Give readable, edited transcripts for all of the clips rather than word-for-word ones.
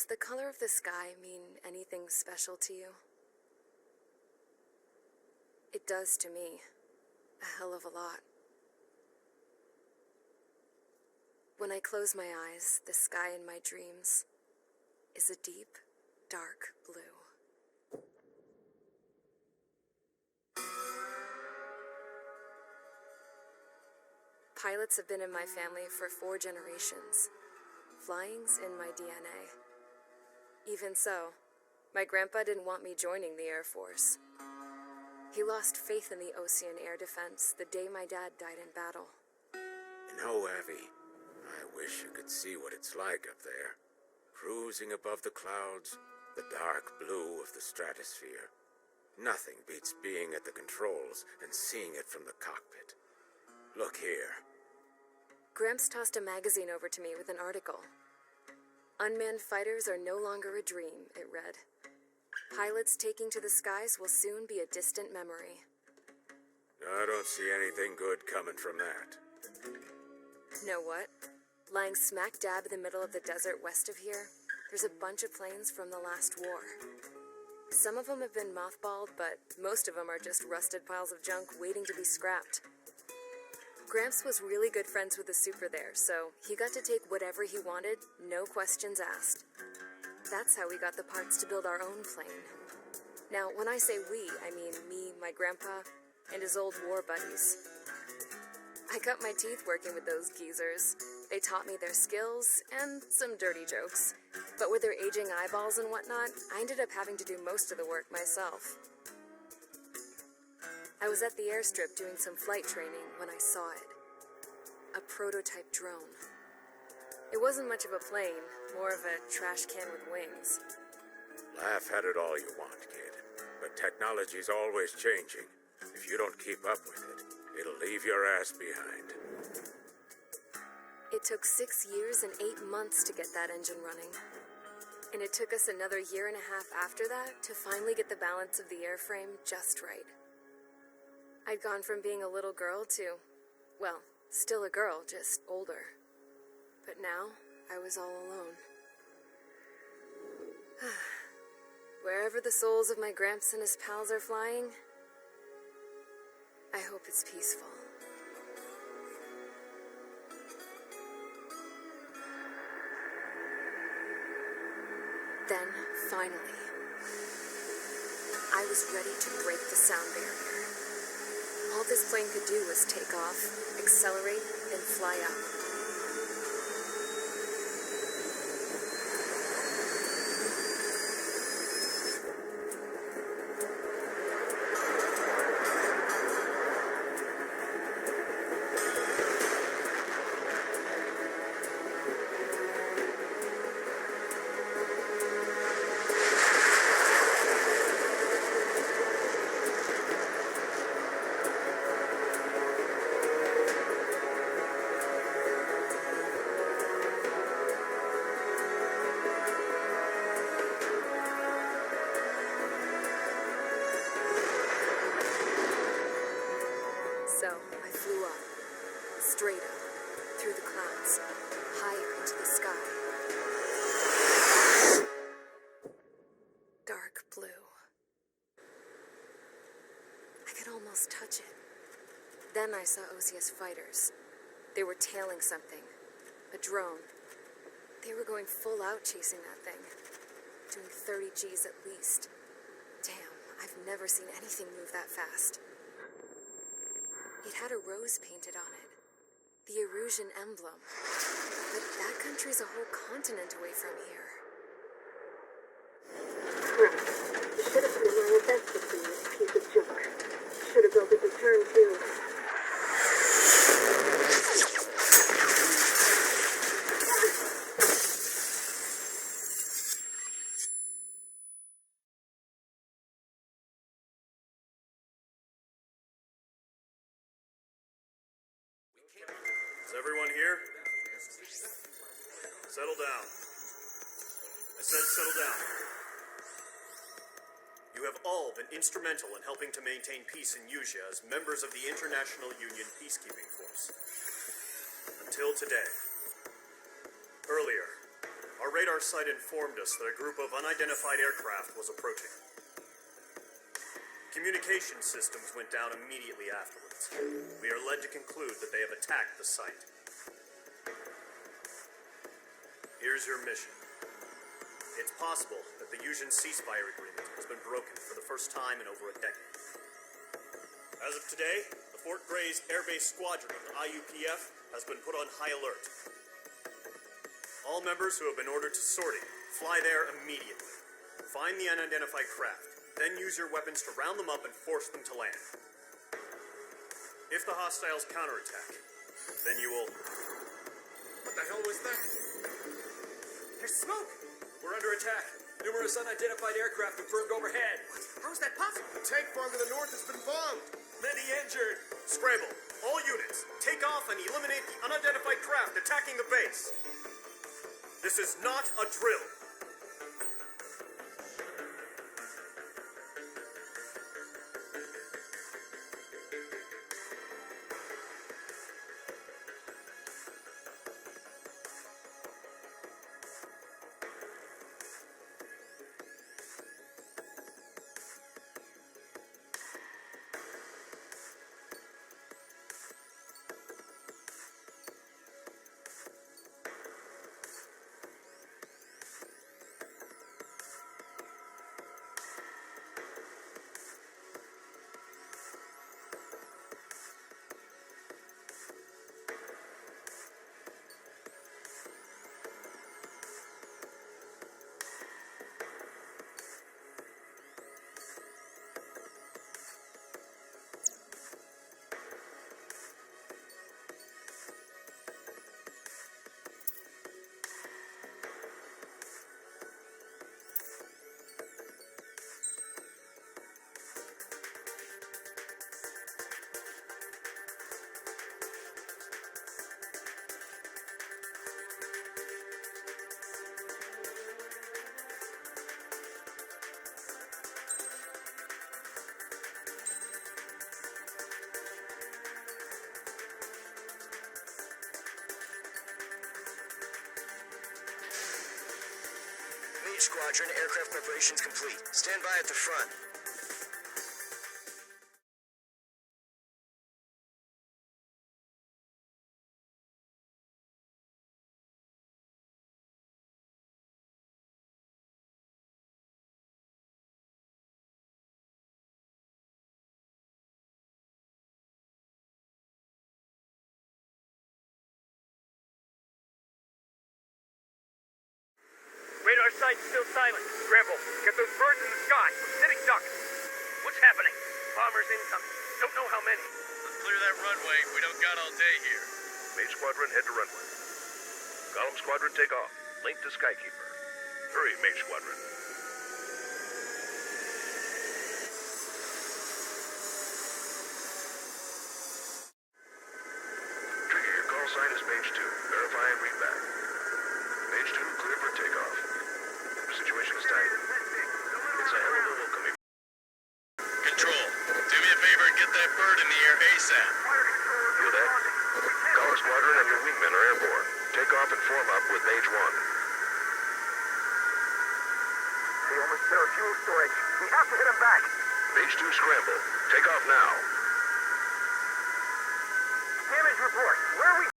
Does the color of the sky mean anything special to you? It does to me. A hell of a lot. When I close my eyes, the sky in my dreams is a deep, dark blue. Pilots have been in my family for 4 generations. Flying's in my DNA. Even so, my grandpa didn't want me joining the Air Force. He lost faith in the Ocean Air Defense the day my dad died in battle. You know, Abby, I wish you could see what it's like up there. Cruising above the clouds, the dark blue of the stratosphere. Nothing beats being at the controls and seeing it from the cockpit. Look here. Gramps tossed a magazine over to me with an article. Unmanned fighters are no longer a dream, it read. Pilots taking to the skies will soon be a distant memory. I don't see anything good coming from that. Know what? Lying smack dab in the middle of the desert west of here, there's a bunch of planes from the last war. Some of them have been mothballed, but most of them are just rusted piles of junk waiting to be scrapped. Gramps was really good friends with the super there, so he got to take whatever he wanted, no questions asked. That's how we got the parts to build our own plane. Now, when I say we, I mean me, my grandpa, and his old war buddies. I cut my teeth working with those geezers. They taught me their skills, and some dirty jokes. But with their aging eyeballs and whatnot, I ended up having to do most of the work myself. I was at the airstrip doing some flight training when I saw it. A prototype drone. It wasn't much of a plane, more of a trash can with wings. Laugh at it all you want, kid. But technology's always changing. If you don't keep up with it, it'll leave your ass behind. It took 6 years and 8 months to get that engine running. And it took us another 1.5 years after that to finally get the balance of the airframe just right. I'd gone from being a little girl to, well, still a girl, just older. But now, I was all alone. Wherever the souls of my Gramps and his pals are flying, I hope it's peaceful. Then, finally, I was ready to break the sound barrier. All this plane could do was take off, accelerate, and fly up. So, I flew up, straight up, through the clouds, higher into the sky. Dark blue. I could almost touch it. Then I saw OCS fighters. They were tailing something. A drone. They were going full out chasing that thing. Doing 30 Gs at least. Damn, I've never seen anything move that fast. It had a rose painted on it. The Erusian emblem. But that country's a whole continent away from here. Right. You should have been my best with you, piece of junk. Should have built a return too. Is everyone here? Settle down. I said settle down. You have all been instrumental in helping to maintain peace in Usea as members of the International Union Peacekeeping Force. Until today. Earlier, our radar site informed us that a group of unidentified aircraft was approaching. Communication systems went down immediately afterwards. We are led to conclude that they have attacked the site. Here's your mission. It's possible that the Yuuzhan ceasefire agreement has been broken for the first time in over a decade. As of today, the Fort Grays Air Base Squadron of the IUPF has been put on high alert. All members who have been ordered to sortie, fly there immediately. Find the unidentified craft, then use your weapons to round them up and force them to land. If the hostiles counterattack, then you will... What the hell was that? There's smoke! We're under attack. Numerous unidentified aircraft confirmed overhead. How is that possible? The tank farm to the north has been bombed. Many injured. Scramble. All units, take off and eliminate the unidentified craft attacking the base. This is not a drill. Squadron, aircraft preparations complete. Stand by at the front. Radar site's still silent. Scramble. Get those birds in the sky. We're sitting ducks. What's happening? Bombers incoming. Don't know how many. Let's clear that runway. We don't got all day here. Mage Squadron, head to runway. Column Squadron, take off. Link to Skykeeper. Hurry, Mage Squadron. Trigger, your call sign is Mage 2. Verify and read back. Mage 2, clear for takeoff. The situation is tight. It's a hell of a welcoming. Control, do me a favor and get that bird in the air ASAP. Hear that? Column Squadron and your wingmen are airborne. Take off and form up with Mage 1. They almost hit our fuel storage. We have to hit them back. Mage 2, scramble. Take off now. Damage report. Where are we?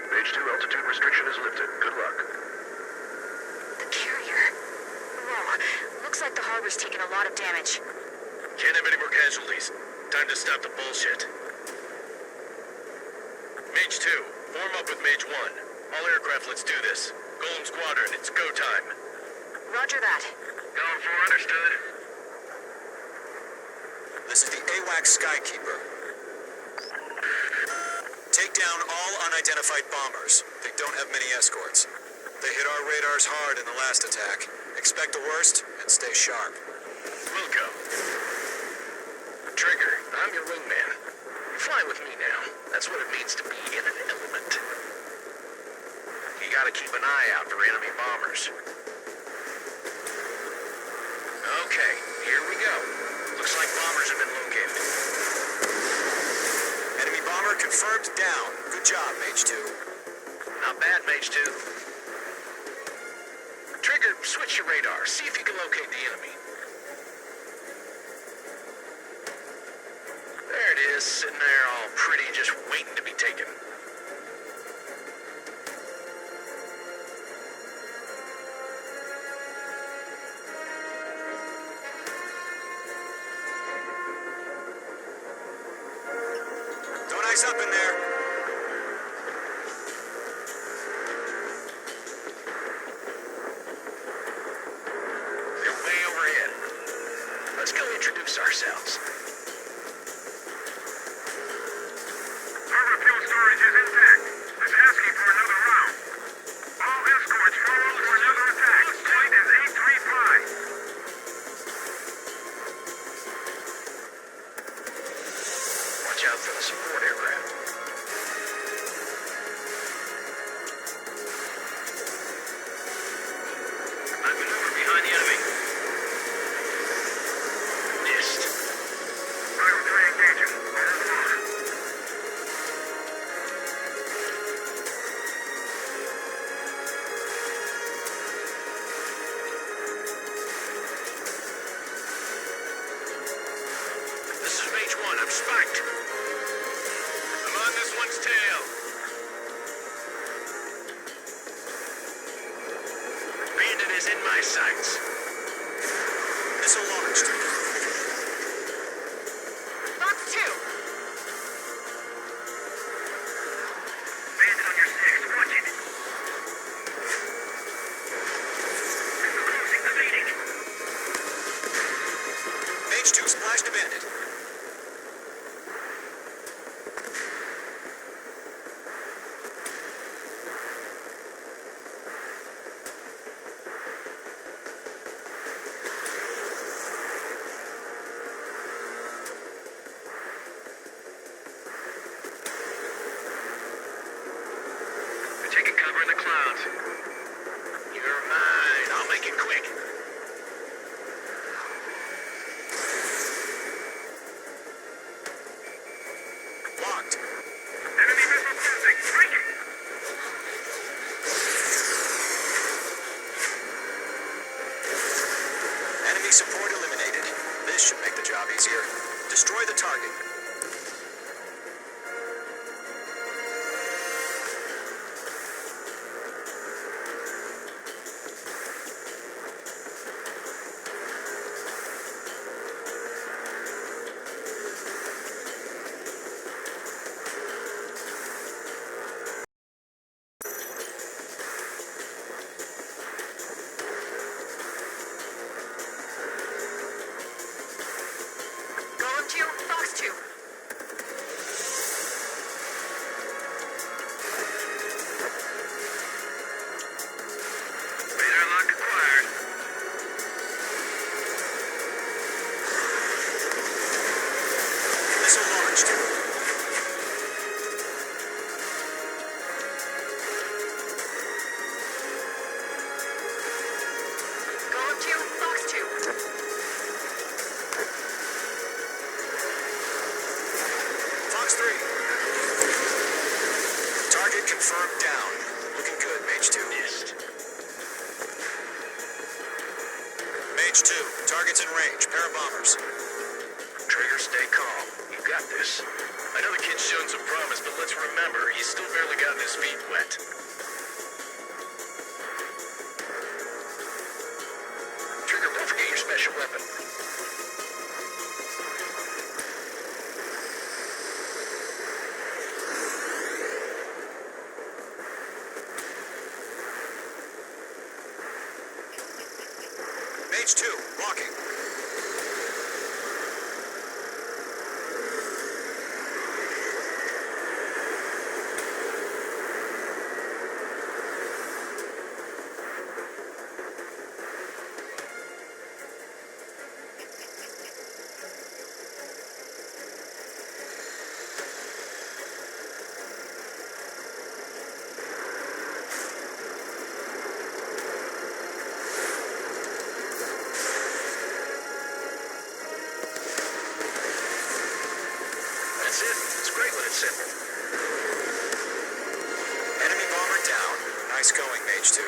Mage 2, altitude restriction is lifted. Good luck. The carrier. Whoa. Looks like the harbor's taken a lot of damage. Can't have any more casualties. Time to stop the bullshit. Mage 2, form up with Mage 1. All aircraft, let's do this. Golem Squadron, it's go time. Roger that. Going for understood. This is the AWACS Skykeeper. Take down all unidentified bombers. They don't have many escorts. They hit our radars hard in the last attack. Expect the worst and stay sharp. Wilco. Trigger, I'm your wingman. Fly with me now. That's what it means to be in an element. You gotta keep an eye out for enemy bombers. Okay, here we go. Looks like bombers have been located. Enemy bomber confirmed down. Good job, Mage 2. Not bad, Mage 2. Trigger, switch your radar. See if you can locate the enemy. There it is, sitting there all pretty, just waiting to be taken. Don't ice up in there. They're way overhead. Let's go introduce ourselves. Harbor fuel storage is intact. It's asking for another round. All escorts follow for another attack. Point is 835. Watch out for the support aircraft. I maneuver behind the enemy. Missed. Rival 3 engaging. Hold on. This is Mage 1. I'm spiked. I'm on this one's tail. Bandit is in my sights. Missile launched. Fox 2. Bandit on your 6. Watch it. Closing the meeting. Mage 2 splashed a bandit. We're taking cover in the clouds. You're mine. I'll make it quick. Locked. Enemy missile cruising. Break it. Enemy support eliminated. This should make the job easier. Destroy the target. Golem 2, Fox 2. Radar lock acquired. Missile launched. Golem 2, Fox 2. Fox 3. Target confirmed down. Looking good, Mage 2. Missed. Mage 2. Target's in range. Pair of bombers. Trigger, stay calm. You got this. I know the kid's shown some promise, but let's remember, he's still barely gotten his feet wet. Trigger, don't forget your special weapon. Mage 2. Walking. simple. Enemy bomber down. Nice going, Mage 2.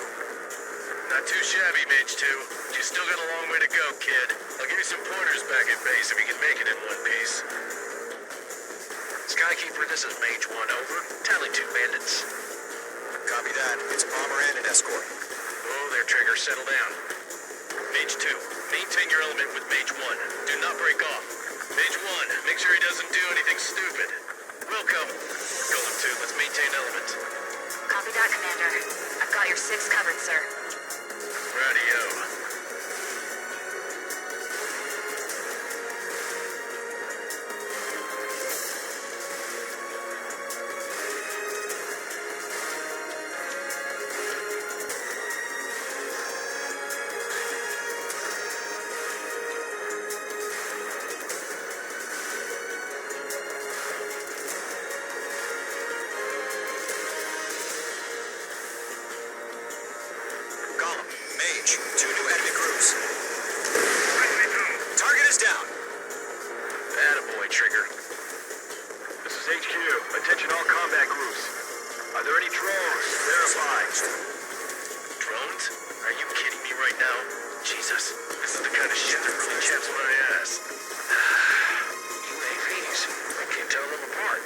Not too shabby, Mage 2. But you still got a long way to go, kid. I'll give you some pointers back at base if you can make it in one piece. Skykeeper, this is Mage 1, over. Tally 2 bandits. Copy that. It's bomber and an escort. Oh, there, Trigger. Settle down. Mage 2, maintain your element with Mage 1. Do not break off. Mage 1, make sure he doesn't do anything stupid. Welcome. Golem 2, let's maintain element. Copy that, Commander. I've got your 6 covered, sir. Radio. Golem, Mage, 2 new enemy crews. Target is down. Attaboy, Trigger. This is HQ. Attention all combat groups. Are there any drones? Verify. Drones? Are you kidding me right now? Jesus, this is the kind of shit that really chaps my ass. UAVs. I can't tell them apart.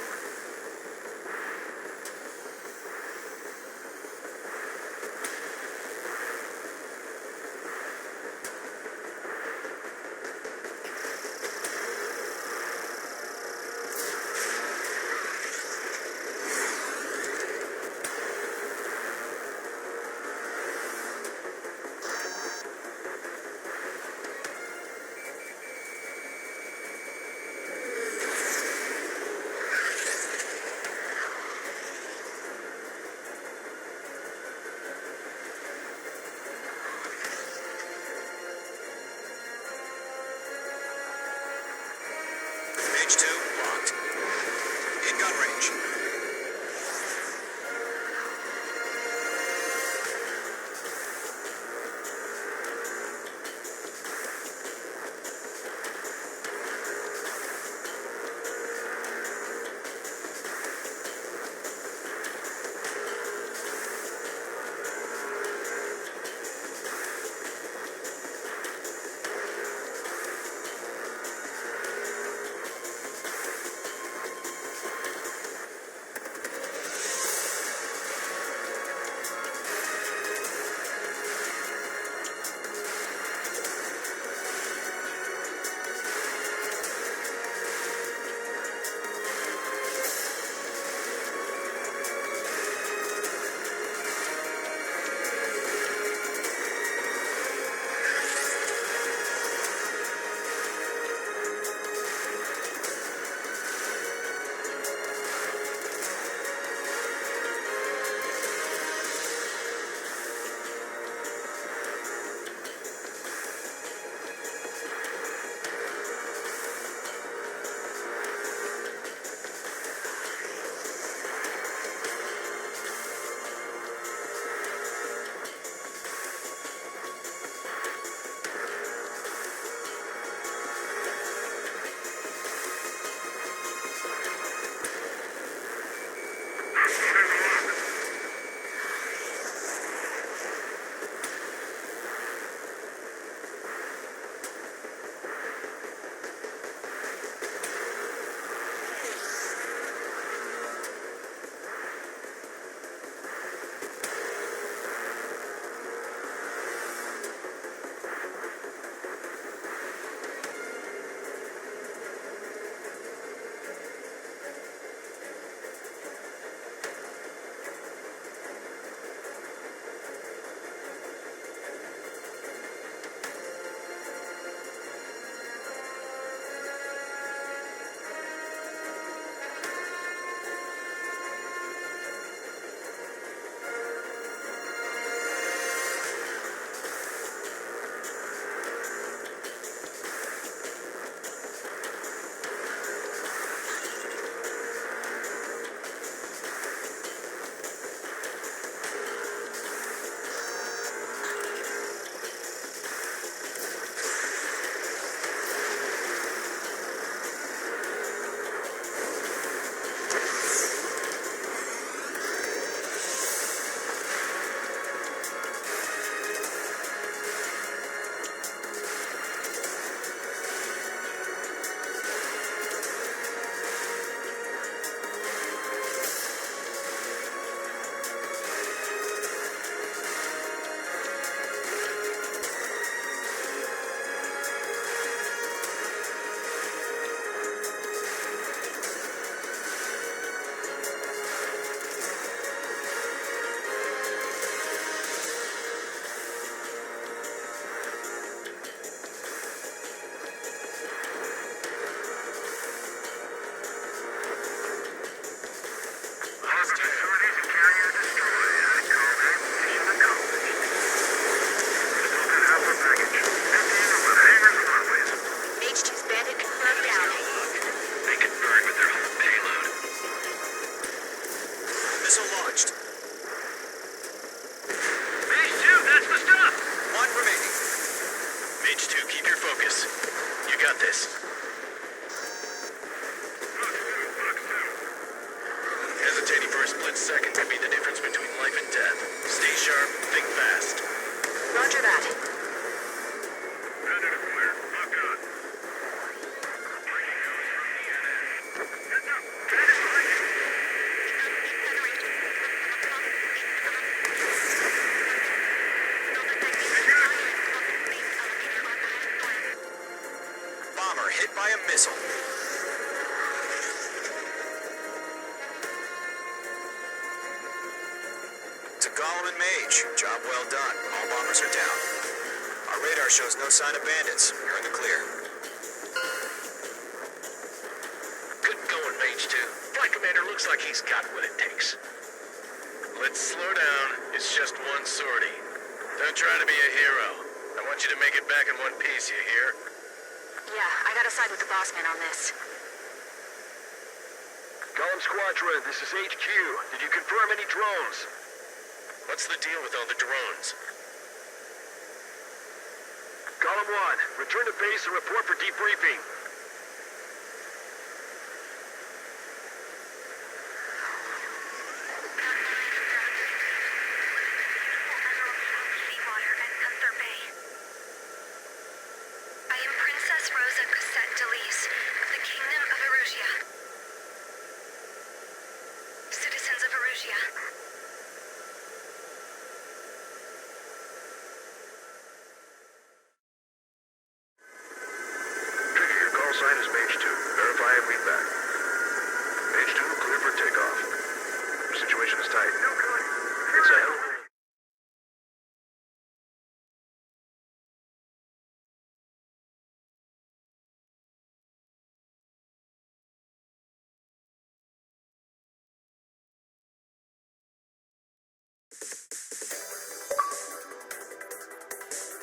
missile launched. Mage 2, that's the stuff! One remaining. Mage 2, keep your focus. You got this. Hesitating for a split second could be the difference between life and death. Stay sharp, think fast. Roger that. Predator clear. Lock on. Breaking news from the NN. Heads up. Predator breaking. Bomber hit by a missile. To Gollum and Mage, job well done. All bombers are down. Our radar shows no sign of bandits. You're in the clear. Good going, Mage 2. Flight Commander looks like he's got what it takes. Let's slow down. It's just one sortie. Don't try to be a hero. I want you to make it back in one piece, you hear? Yeah, I gotta side with the boss man on this. Gollum Squadron, this is HQ. Did you confirm any drones? What's the deal with all the drones? Gollum 1, return to base and report for debriefing. Seawater at Gunther Bay. I am Princess Rosa Cosette Delise of the Kingdom of Erusia. Citizens of Erusia. Trigger, your call sign is Mage 2. Verify and read back. Mage 2, clear for takeoff. Your situation is tight. It's a hell.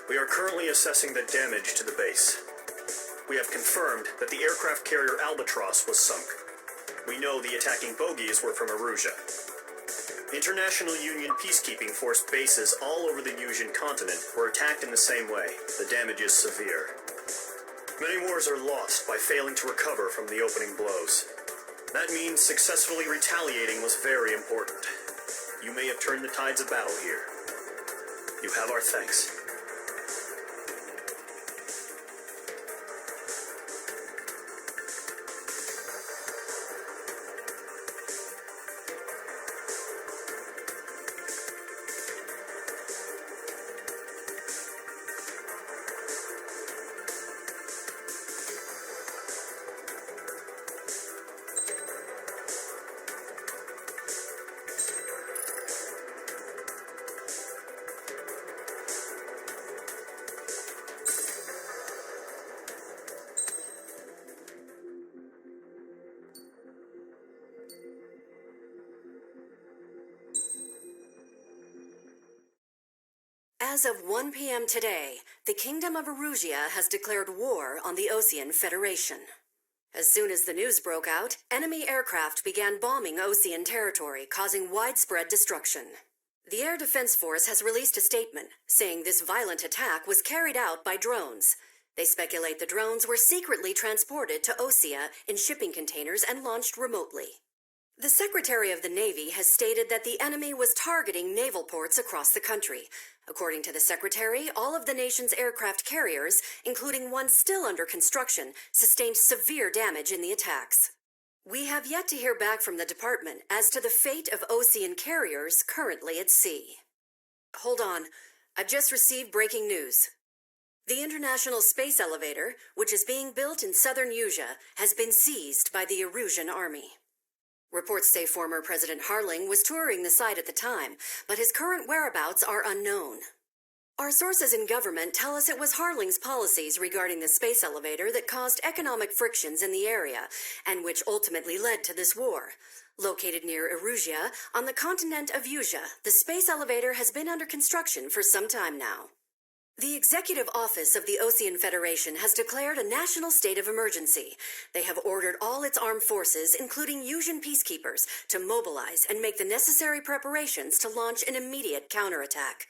We are currently assessing the damage to the base. We have confirmed that the aircraft carrier Albatross was sunk. We know the attacking bogies were from Erusia. International Union peacekeeping force bases all over the Usian continent were attacked in the same way. The damage is severe. Many wars are lost by failing to recover from the opening blows. That means successfully retaliating was very important. You may have turned the tides of battle here. You have our thanks. As of 1 p.m. today, the Kingdom of Erusia has declared war on the Osean Federation. As soon as the news broke out, enemy aircraft began bombing Osean territory, causing widespread destruction. The Air Defense Force has released a statement saying this violent attack was carried out by drones. They speculate the drones were secretly transported to Osea in shipping containers and launched remotely. The Secretary of the Navy has stated that the enemy was targeting naval ports across the country. According to the Secretary, all of the nation's aircraft carriers, including one still under construction, sustained severe damage in the attacks. We have yet to hear back from the department as to the fate of Osean carriers currently at sea. Hold on. I've just received breaking news. The International Space Elevator, which is being built in southern Usia, has been seized by the Erusian Army. Reports say former President Harling was touring the site at the time, but his current whereabouts are unknown. Our sources in government tell us it was Harling's policies regarding the space elevator that caused economic frictions in the area, and which ultimately led to this war. Located near Erusia, on the continent of Usia, the space elevator has been under construction for some time now. The Executive Office of the Osean Federation has declared a national state of emergency. They have ordered all its armed forces, including Yuuzhan peacekeepers, to mobilize and make the necessary preparations to launch an immediate counterattack.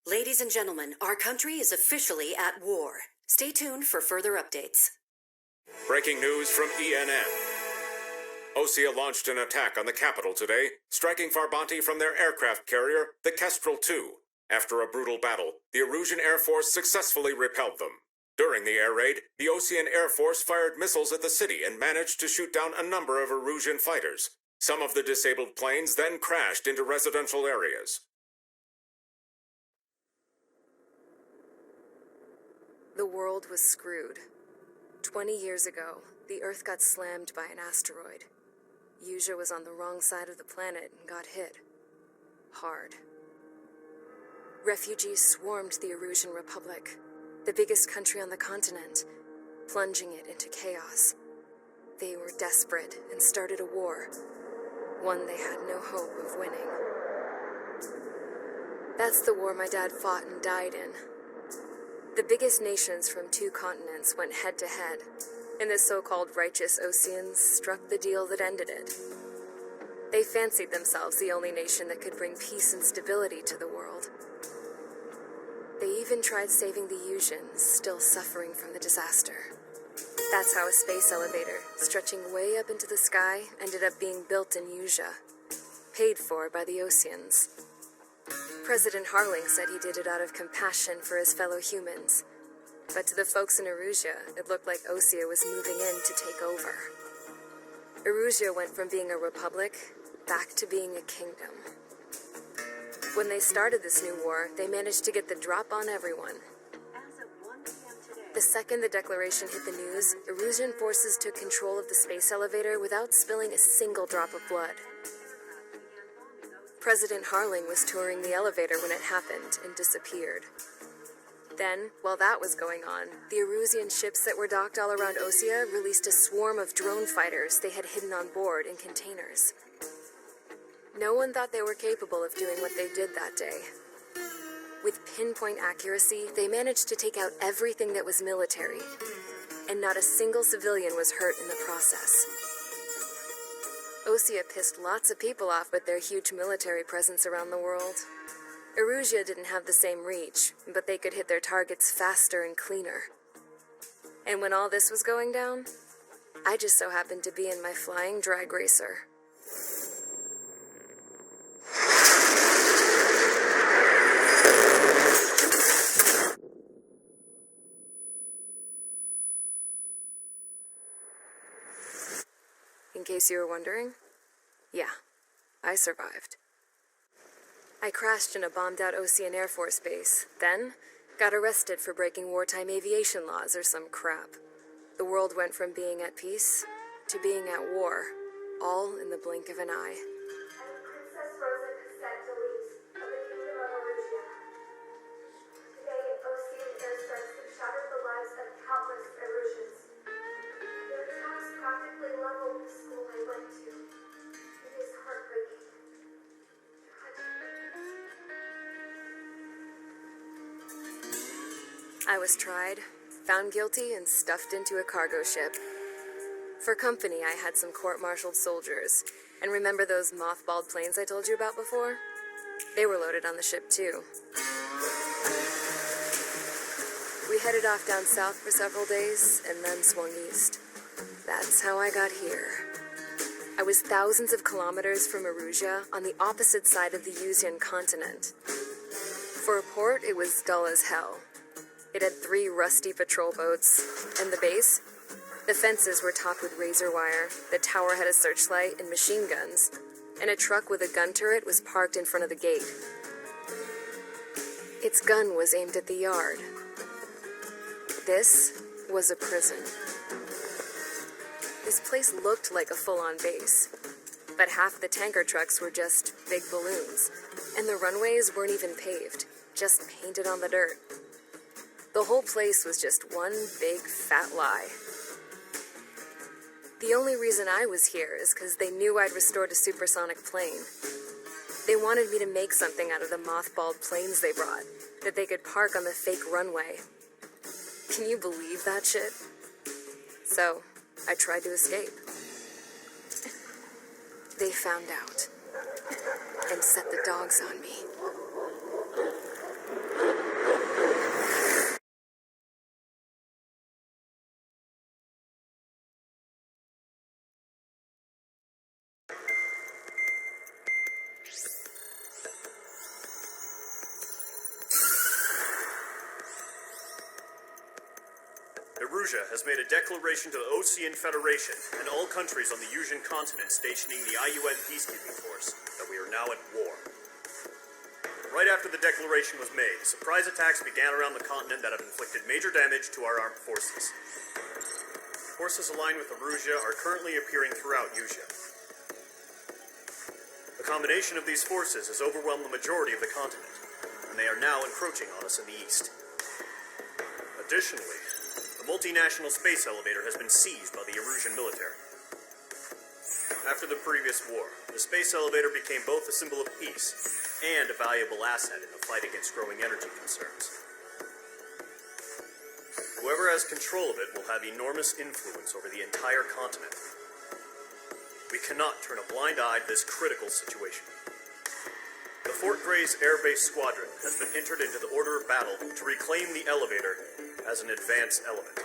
Ladies and gentlemen, our country is officially at war. Stay tuned for further updates. Breaking news from ENN. Osea launched an attack on the capital today, striking Farbanti from their aircraft carrier, the Kestrel II. After a brutal battle, the Erusian Air Force successfully repelled them. During the air raid, the Osean Air Force fired missiles at the city and managed to shoot down a number of Erusian fighters. Some of the disabled planes then crashed into residential areas. The world was screwed. 20 years ago, the Earth got slammed by an asteroid. Yuuzhan was on the wrong side of the planet and got hit. Hard. Refugees swarmed the Erusian Republic, the biggest country on the continent, plunging it into chaos. They were desperate and started a war, one they had no hope of winning. That's the war my dad fought and died in. The biggest nations from 2 continents went head-to-head, and the so-called righteous Oseans struck the deal that ended it. They fancied themselves the only nation that could bring peace and stability to the world. They even tried saving the Yuuzhan, still suffering from the disaster. That's how a space elevator, stretching way up into the sky, ended up being built in Yuuzhan, paid for by the Oseans. President Harling said he did it out of compassion for his fellow humans. But to the folks in Erusian, it looked like Osea was moving in to take over. Erusian went from being a republic back to being a kingdom. When they started this new war, they managed to get the drop on everyone. The second the declaration hit the news, Erusian forces took control of the space elevator without spilling a single drop of blood. President Harling was touring the elevator when it happened and disappeared. Then, while that was going on, the Erusian ships that were docked all around Osea released a swarm of drone fighters they had hidden on board in containers. No one thought they were capable of doing what they did that day. With pinpoint accuracy, they managed to take out everything that was military, and not a single civilian was hurt in the process. Osea pissed lots of people off with their huge military presence around the world. Erusian didn't have the same reach, but they could hit their targets faster and cleaner. And when all this was going down, I just so happened to be in my flying drag racer. In case you were wondering, yeah, I survived. I crashed in a bombed-out Osean Air Force base, then got arrested for breaking wartime aviation laws or some crap. The world went from being at peace to being at war, all in the blink of an eye. Princess Rosa Cassette Delise of the Kingdom of Erusian. Today, Osean airstrikes have shattered the lives of countless Erusians. Their attacks practically leveled the school I went to. It is heartbreaking. I was tried, found guilty, and stuffed into a cargo ship. For company, I had some court-martialed soldiers. And remember those mothballed planes I told you about before? They were loaded on the ship, too. We headed off down south for several days, and then swung east. That's how I got here. I was thousands of kilometers from Erusian, on the opposite side of the Yuuzhan continent. For a port, it was dull as hell. It had 3 rusty patrol boats, and the base? The fences were topped with razor wire, the tower had a searchlight and machine guns, and a truck with a gun turret was parked in front of the gate. Its gun was aimed at the yard. This was a prison. This place looked like a full-on base, but half the tanker trucks were just big balloons, and the runways weren't even paved, just painted on the dirt. The whole place was just one big fat lie. The only reason I was here is because they knew I'd restored a supersonic plane. They wanted me to make something out of the mothballed planes they brought, that they could park on the fake runway. Can you believe that shit? So, I tried to escape. They found out, and set the dogs on me. Erusia has made a declaration to the Osean Federation and all countries on the Yusian continent stationing the IUN peacekeeping force that we are now at war. Right after the declaration was made, surprise attacks began around the continent that have inflicted major damage to our armed forces. Forces aligned with Erusia are currently appearing throughout Yusia. The combination of these forces has overwhelmed the majority of the continent, and they are now encroaching on us in the east. Additionally, the multinational space elevator has been seized by the Erusian military. After the previous war, the space elevator became both a symbol of peace and a valuable asset in the fight against growing energy concerns. Whoever has control of it will have enormous influence over the entire continent. We cannot turn a blind eye to this critical situation. The Fort Grays Air Base Squadron has been entered into the order of battle to reclaim the elevator as an advance element.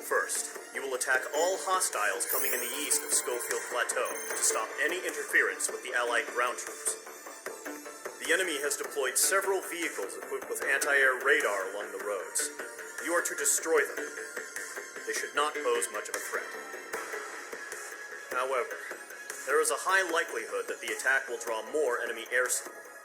First, you will attack all hostiles coming in the east of Schofield Plateau to stop any interference with the Allied ground troops. The enemy has deployed several vehicles equipped with anti-air radar along the roads. You are to destroy them. They should not pose much of a threat. However, there is a high likelihood that the attack will draw more enemy air support.